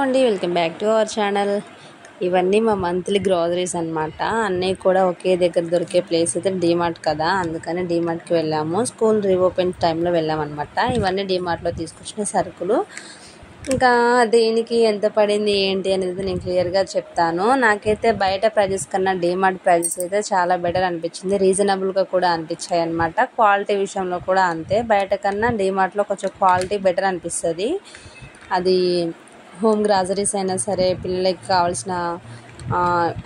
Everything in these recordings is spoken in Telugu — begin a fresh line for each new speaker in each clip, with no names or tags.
అండి, welcome back to our channel. ఇవన్నీ మా మంత్లీ గ్రోసరీస్ అన్నమాట. అన్నీ కూడా ఒకే దగ్గర దొరికే ప్లేస్ అయితే డీమార్ట్ కదా, అందుకని డీమార్ట్కి వెళ్ళాము. స్కూల్ రీఓపెన్ టైంలో వెళ్ళామన్నమాట. ఇవన్నీ డీమార్ట్లో తీసుకొచ్చిన సరుకులు. ఇంకా దేనికి ఎంత పడింది ఏంటి అనేది నేను క్లియర్గా చెప్తాను. నాకైతే బయట ప్రైజెస్ కన్నా డీమార్ట్ ప్రైజెస్ అయితే చాలా బెటర్ అనిపించింది. రీజనబుల్గా కూడా అనిపించాయి అన్నమాట. క్వాలిటీ విషయంలో కూడా అంతే. బయట కన్నా డీమార్ట్లో కొంచెం క్వాలిటీ బెటర్ అనిపిస్తుంది. అది హోమ్ గ్రాసరీస్ అయినా సరే, పిల్లలకి కావాల్సిన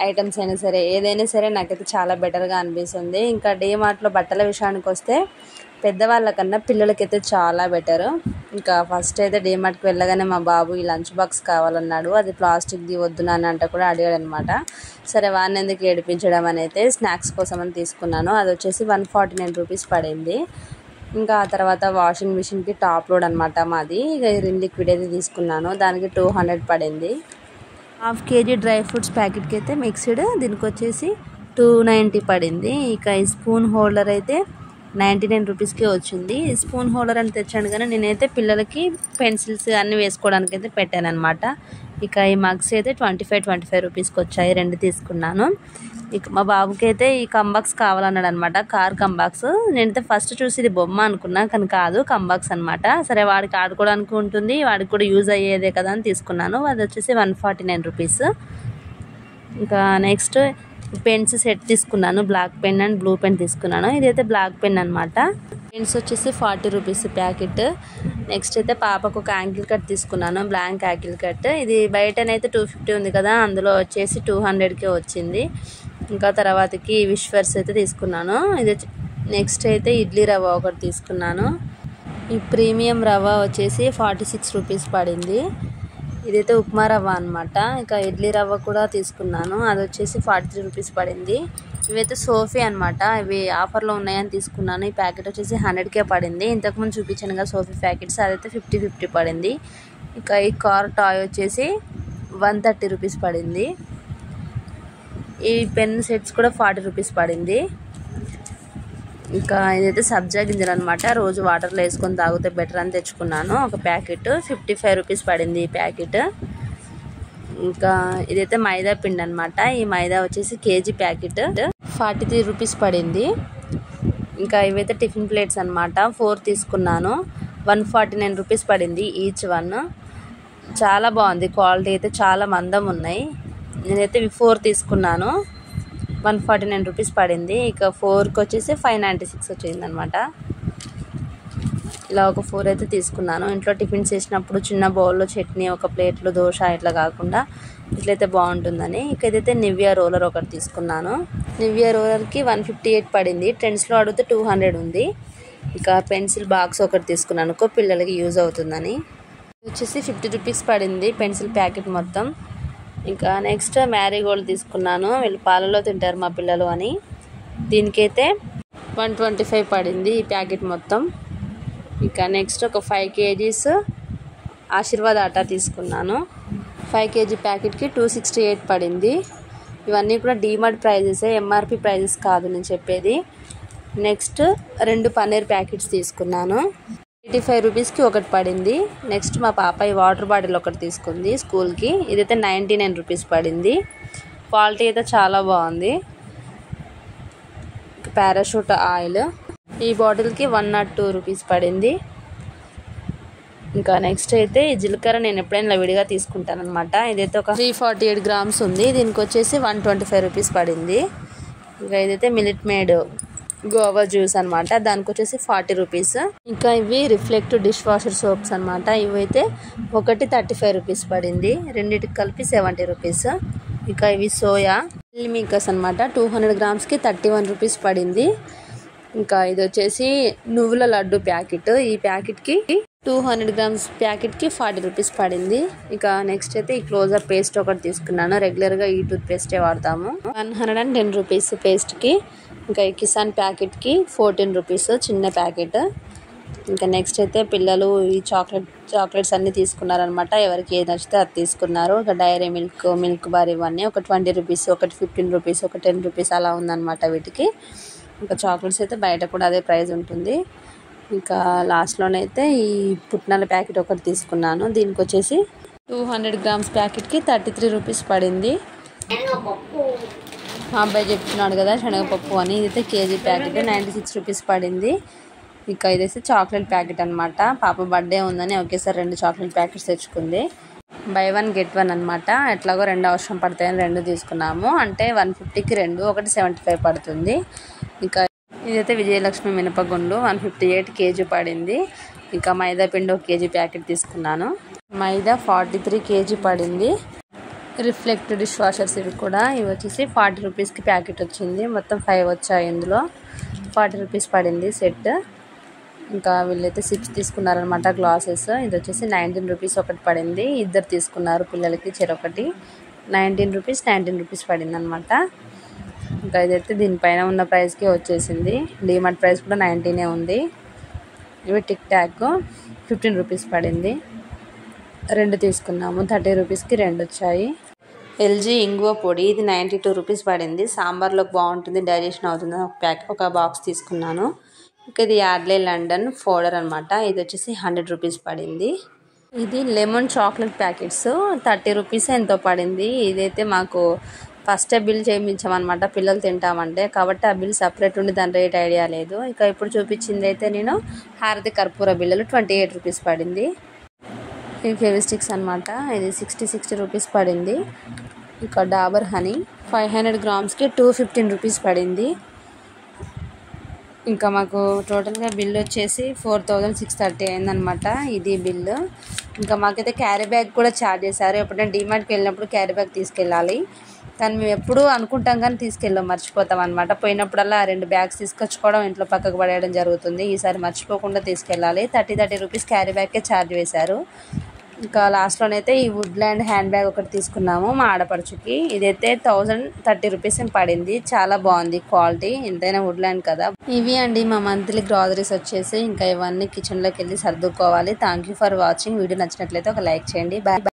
ఐటమ్స్ అయినా సరే, ఏదైనా సరే నాకైతే చాలా బెటర్గా అనిపిస్తుంది. ఇంకా డీమార్ట్లో బట్టల విషయానికి వస్తే పెద్దవాళ్ళకన్నా పిల్లలకైతే చాలా బెటరు. ఇంకా ఫస్ట్ అయితే డీమార్ట్కి వెళ్ళగానే మా బాబు ఈ లంచ్ బాక్స్ కావాలన్నాడు. అది ప్లాస్టిక్ది వద్దు నాన్న అంటే కూడా అడిగాడు అనమాట. సరే వాడిని ఎందుకు ఏడిపించడం అని అయితే స్నాక్స్ కోసం అని తీసుకున్నాను. అది వచ్చేసి 149 రూపీస్ పడింది. ఇంకా ఆ తర్వాత వాషింగ్ మిషన్కి టాప్ లోడ్ అనమాట మాది. ఇక లిక్విడ్ అయితే తీసుకున్నాను, దానికి 200 పడింది. ½ kg డ్రై ఫ్రూట్స్ ప్యాకెట్కి అయితే మిక్స్డ్, దీనికి వచ్చేసి 290 పడింది. ఇక ఈ స్పూన్ హోల్డర్ అయితే 99 రూపీస్కి వచ్చింది. స్పూన్ హోల్డర్ అని తెచ్చాను కానీ నేనైతే పిల్లలకి పెన్సిల్స్ అన్నీ వేసుకోవడానికి అయితే పెట్టాను అనమాట. ఇక ఈ మగ్స్ అయితే 25 రూపీస్కి వచ్చాయి, 2 తీసుకున్నాను. ఇక మా బాబుకి అయితే ఈ కంబాక్స్ కావాలన్నాడు అనమాట, కార్ కంబాక్స్. నేనైతే ఫస్ట్ చూసి ఇది బొమ్మ అనుకున్నా, కానీ కాదు, కంబాక్స్ అనమాట. సరే వాడికి ఆడుకోవడానికి ఉంటుంది, వాడికి కూడా యూజ్ అయ్యేదే కదా అని తీసుకున్నాను. అది వచ్చేసి 149 రూపీస్. ఇంకా నెక్స్ట్ పెన్స్ సెట్ తీసుకున్నాను. Black pen and blue pen తీసుకున్నాను. ఇదైతే బ్లాక్ పెన్ అనమాట. పెన్స్ వచ్చేసి 40 రూపీస్ ప్యాకెట్. నెక్స్ట్ అయితే పాపకు ఒక యాంకిల్ కట్ తీసుకున్నాను, బ్లాంక్ యాంకిల్ కట్. ఇది బయటనైతే 250 ఉంది కదా, అందులో వచ్చేసి 200కే వచ్చింది. ఇంకా తర్వాతకి విష్వర్స్ అయితే తీసుకున్నాను. ఇది నెక్స్ట్ అయితే ఇడ్లీ రవ్వ ఒకటి తీసుకున్నాను. ఈ ప్రీమియం రవ్వ వచ్చేసి 46 రూపీస్ పడింది. ఇదైతే ఉప్మా రవ్వ అనమాట. ఇంకా ఇడ్లీ రవ్వ కూడా తీసుకున్నాను, అది వచ్చేసి 43 రూపీస్ పడింది. ఇవైతే సోఫీ అనమాట, ఇవి ఆఫర్లో ఉన్నాయని తీసుకున్నాను. ఈ ప్యాకెట్ వచ్చేసి 100కే పడింది. ఇంతకుముందు చూపించాను కదా సోఫీ ప్యాకెట్స్, అదైతే 50 పడింది. ఇక ఈ కార్ టాయ్ వచ్చేసి 130 రూపీస్ పడింది. ఈ పెన్ సెట్స్ కూడా 40 రూపీస్ పడింది. ఇంకా ఇదైతే సబ్జా గింజలు అనమాట, రోజు వాటర్లో వేసుకొని తాగితే బెటర్ అని తెచ్చుకున్నాను. ఒక ప్యాకెట్ 55 రూపీస్ పడింది ఈ ప్యాకెట్. ఇంకా ఇదైతే మైదా పిండి అనమాట. ఈ మైదా వచ్చేసి కేజీ ప్యాకెట్ 43 రూపీస్ పడింది. ఇంకా ఇవైతే టిఫిన్ ప్లేట్స్ అనమాట, 4 తీసుకున్నాను. 149 రూపీస్ పడింది ఈచ్ వన్. చాలా బాగుంది, క్వాలిటీ అయితే చాలా మందం ఉన్నాయి. నేనైతే 4 తీసుకున్నాను, 149 రూపీస్ పడింది. ఇక 4కి వచ్చేసి 596 వచ్చింది అనమాట. ఇలా ఒక 4 అయితే తీసుకున్నాను. ఇంట్లో టిఫిన్స్ చేసినప్పుడు చిన్న బౌల్లో చట్నీ, ఒక ప్లేట్లో దోశ ఇట్లా కాకుండా ఇట్లయితే బాగుంటుందని. ఇక ఇదైతే నివియా రోలర్ ఒకటి తీసుకున్నాను. నివియా రోలర్కి 158 పడింది. ట్రెండ్స్లో అడిగితే 200 ఉంది. ఇక పెన్సిల్ బాక్స్ ఒకటి తీసుకున్నాను, పిల్లలకి యూజ్ అవుతుందని. వచ్చేసి 50 రూపీస్ పడింది పెన్సిల్ ప్యాకెట్ మొత్తం. ఇంకా నెక్స్ట్ మ్యారీగోల్డ్ తీసుకున్నాను, వీళ్ళు పాలలో తింటారు మా పిల్లలు అని. దీనికైతే 125 పడింది ఈ ప్యాకెట్ మొత్తం. ఇంకా నెక్స్ట్ ఒక 5 kgs ఆశీర్వాద్ ఆటా తీసుకున్నాను. 5 kg ప్యాకెట్కి 268 పడింది. ఇవన్నీ కూడా డీమార్ట్ ప్రైజెసే, ఎంఆర్పి ప్రైజెస్ కాదు నేను చెప్పేది. నెక్స్ట్ 2 పన్నీర్ ప్యాకెట్స్ తీసుకున్నాను, 85 రూపీస్కి ఒకటి పడింది. నెక్స్ట్ మా పాప ఈ వాటర్ బాటిల్ ఒకటి తీసుకుంది స్కూల్కి. ఇదైతే 99 రూపీస్ పడింది. క్వాలిటీ అయితే చాలా బాగుంది. పారాషూట్ ఆయిల్ ఈ బాటిల్కి 102 రూపీస్ పడింది. ఇంకా నెక్స్ట్ అయితే ఈ జీలకర్ర నేను ఎప్పుడైనా విడిగా తీసుకుంటాను అనమాట. ఇదైతే ఒక 348 గ్రామ్స్ ఉంది, దీనికి వచ్చేసి 125 రూపీస్ పడింది. ఇంకా ఇదైతే మిలిట్ మేడ్ గోవా జ్యూస్ అనమాట, దానికి వచ్చేసి 40 రూపీస్. ఇంకా ఇవి రిఫ్లెక్ట్ డిష్ వాషర్ సోప్స్ అనమాట, ఇవైతే ఒకటి 35 రూపీస్ పడింది, రెండింటికి కలిపి 70 రూపీస్. ఇంకా ఇవి సోయా మిల్ మేకర్స్ అనమాట, 200 గ్రామ్స్కి 31 రూపీస్ పడింది. ఇంకా ఇది వచ్చేసి నువ్వుల లడ్డు ప్యాకెట్, ఈ ప్యాకెట్కి 200 గ్రామ్స్ ప్యాకెట్కి 40 రూపీస్ పడింది. ఇక నెక్స్ట్ అయితే ఈ క్లోజర్ పేస్ట్ ఒకటి తీసుకున్నాను, రెగ్యులర్గా ఈ టూత్ పేస్టే వాడతాము, 110 రూపీస్ పేస్ట్కి. ఇంకా ఈ కిసాన్ ప్యాకెట్కి 14 రూపీస్ చిన్న ప్యాకెట్. ఇంకా నెక్స్ట్ అయితే పిల్లలు ఈ చాక్లెట్స్ అన్నీ తీసుకున్నారనమాట, ఎవరికి ఏది నచ్చితే అది తీసుకున్నారు. ఒక డైరీ మిల్క్ బార్ ఇవన్నీ ఒక 20 రూపీస్, ఒకటి 15 రూపీస్, ఒక 10 రూపీస్ అలా ఉందన్నమాట వీటికి. ఇంకా చాక్లెట్స్ అయితే బయట కూడా అదే ప్రైస్ ఉంటుంది. ఇంకా లాస్ట్లోనైతే ఈ పుట్నాల ప్యాకెట్ ఒకటి తీసుకున్నాను, దీనికి వచ్చేసి 200 గ్రామ్స్ ప్యాకెట్కి 33 రూపీస్ పడింది. మా అబ్బాయి చెప్తున్నాడు కదా శనగపప్పు అని. ఇదైతే కేజీ ప్యాకెట్ 96 రూపీస్ పడింది. ఇక ఇదైతే చాక్లెట్ ప్యాకెట్ అనమాట. పాప బర్త్డే ఉందని ఒకేసారి 2 చాక్లెట్ ప్యాకెట్స్ తెచ్చుకుంది. బై 1 గెట్ 1 అనమాట. ఎట్లాగో 2 అవసరం పడతాయని 2 తీసుకున్నాము. అంటే 150కి 2, ఒకటి 75 పడుతుంది. ఇక ఇదైతే విజయలక్ష్మి మినపగుండ్లు 158 కేజీ పడింది. ఇంకా మైదా పిండి 1 కేజీ ప్యాకెట్ తీసుకున్నాను. మైదా 43 కేజీ పడింది. రిఫ్లెక్ట్ డిష్ వాషర్స్ ఇవి కూడా. ఇవి వచ్చేసి 40 రూపీస్కి ప్యాకెట్ వచ్చింది. మొత్తం 5 వచ్చాయి. ఇందులో 40 రూపీస్ పడింది సెట్. ఇంకా వీళ్ళైతే 6 తీసుకున్నారనమాట గ్లాసెస్. ఇది వచ్చేసి 19 రూపీస్ ఒకటి పడింది. 2 తీసుకున్నారు పిల్లలకి చెరొకటి. 19 రూపీస్ పడింది అనమాట. ఇంకా ఇదైతే దీనిపైన ఉన్న ప్రైస్కి వచ్చేసింది. డీమార్ట్ ప్రైస్ కూడా 19 ఉంది. ఇవి టిక్ టాక్ 15 రూపీస్ పడింది. 2 తీసుకున్నాము. 30 రూపీస్కి 2 వచ్చాయి. ఎల్జీ ఇంగువ పొడి ఇది 92 రూపీస్ పడింది. సాంబార్లోకి బాగుంటుంది, డైజెషన్ అవుతుంది. ఒక బాక్స్ తీసుకున్నాను. ఇంకా ఇది యార్డ్లే లండన్ పౌడర్ అనమాట. ఇది వచ్చేసి 100 రూపీస్ పడింది. ఇది లెమన్ చాక్లెట్ ప్యాకెట్స్ 30 రూపీస్ ఎంతో పడింది. ఇదైతే మాకు ఫస్టే బిల్ చేయించామన్నమాట పిల్లలు తింటామంటే. కాబట్టి ఆ బిల్ సపరేట్ ఉండి దాని రేట్ ఐడియా లేదు. ఇక ఇప్పుడు చూపించింది అయితే నేను హారతి కర్పూర బిల్లలు 28 రూపీస్ పడింది. ఇవి ఫెవిస్టిక్స్ అనమాట. ఇది 60 రూపీస్ పడింది. ఇంకా డాబర్ హనీ 500 గ్రామ్స్కి 215 రూపీస్ పడింది. ఇంకా మాకు టోటల్గా బిల్ వచ్చేసి 4630 అయిందనమాట. ఇది బిల్లు. ఇంకా మాకైతే క్యారీ బ్యాగ్ కూడా ఛార్జ్ చేశారు. ఎప్పుడైనా డీమార్ట్కి వెళ్ళినప్పుడు క్యారీ బ్యాగ్ తీసుకెళ్ళాలి. కానీ మేము ఎప్పుడూ అనుకుంటాం కానీ తీసుకెళ్ళాం, మర్చిపోతాం అనమాట. పోయినప్పుడల్లా 2 బ్యాగ్స్ తీసుకొచ్చుకోవడం, ఇంట్లో పక్కకు పడేయడం జరుగుతుంది. ఈసారి మర్చిపోకుండా తీసుకెళ్ళాలి. 30 రూపీస్ క్యారీ బ్యాగ్కే ఛార్జ్ వేశారు. ఇంకా లాస్ట్లోనైతే ఈ వుడ్లాండ్ హ్యాండ్ బ్యాగ్ ఒకటి తీసుకున్నాము మా ఆడపడుచుకి. ఇదైతే 1030 రూపీస్ పడింది. చాలా బాగుంది క్వాలిటీ, ఎంతైనా వుడ్లాండ్ కదా. ఇవి అండి మా మంత్లీ గ్రాసరీస్ వచ్చేసి. ఇంకా ఇవన్నీ కిచెన్లోకి వెళ్ళి సర్దుకోవాలి. Thank you for watching. Video నచ్చినట్లయితే ఒక లైక్ చేయండి. బాయ్.